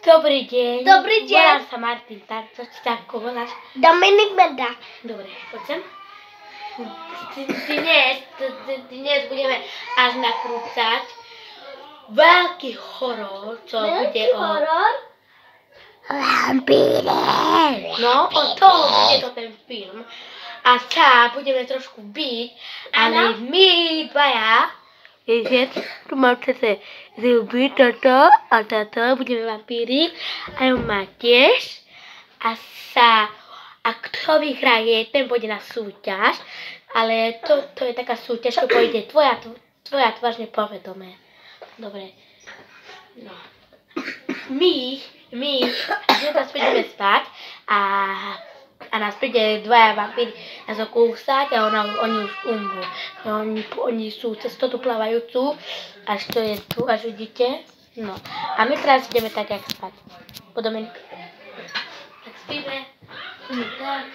Dobrý deň. Dobrý deň. Volám sa Martin, tak čo ti tak voláš? Dominik Menda. Dobre, poď sem. Dnes budeme až nakrúcať veľký horor, čo bude o... horor? Vampíre. No, o toho bude to ten film. A sa budeme trošku byť, ale my dvaja, viete, tu mám zase zuby, toto a toto, budeme vampíri, a ju má tiež. A kto vyhraje, ten pôjde na súťaž, ale to je taká súťaž, že pôjde tvoja tváž nepovedomé. Dobre. No. My teraz prídeme spať a nás príde dvaja vampíri nás okúsať a oni už umrú. Oni sú cez tú plávajúcu, až to je tu, až vidíte. No. A my teraz ideme tak, jak spať. Podobne. Tak spíme. Tak.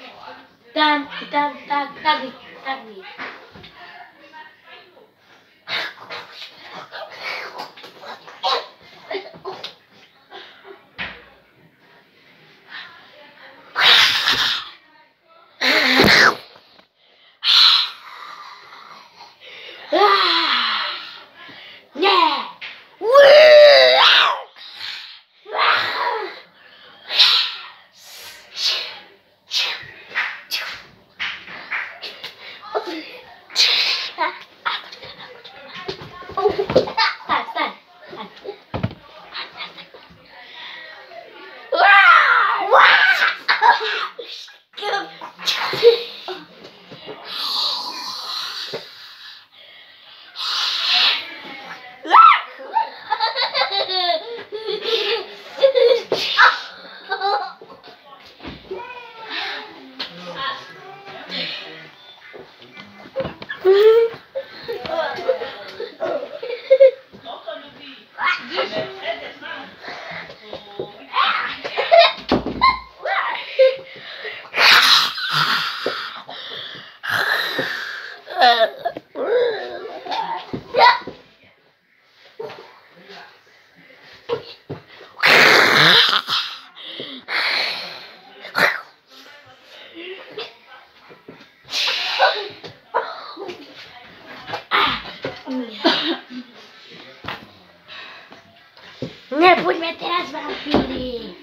Nebuďme teraz vampíri.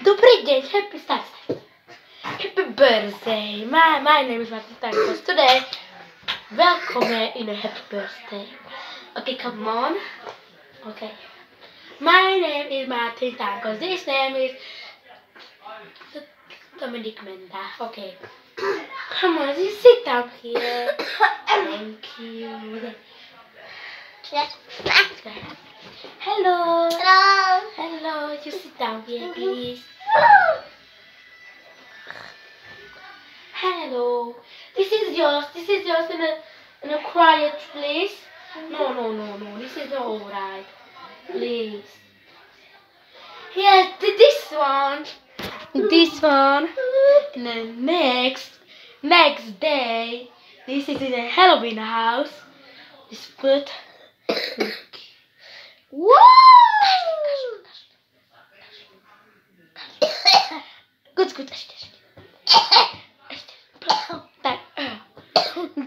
Dobrý deň, happy birthday. My name is Martin Tankos. Today, welcome in a happy birthday. Okay, come on. Okay. My name is Martin Tankos. This name is Dominik Menda. Okay. Come on, you sit down here. Thank you. Hello. You sit down here, please. Hello. This is yours in a quiet place. No. This is alright. Please. Yes, this one. And then next day, this is in a Halloween house. This foot. Woo! Good.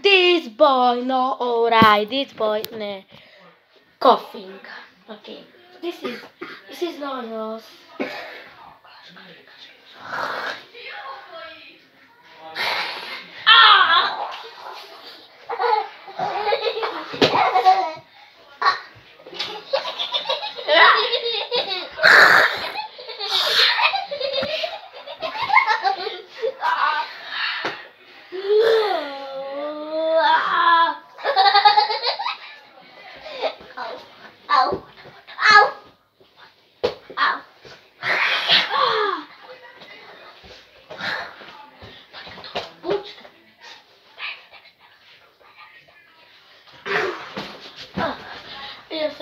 This boy, no, alright. This boy, no, coughing. Okay. This is not yours.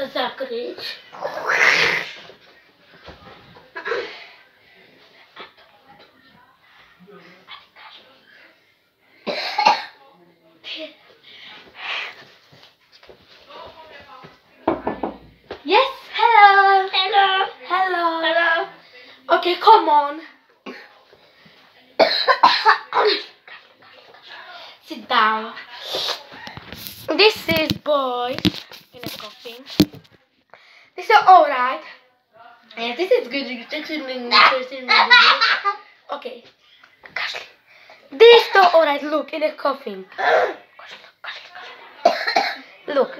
Zakryć. Yes, hello. Okay, come on. Sit down. This is boy in a coffin. This is alright. Yeah, this is good. Okay. This is alright. Look in a coffin. Look.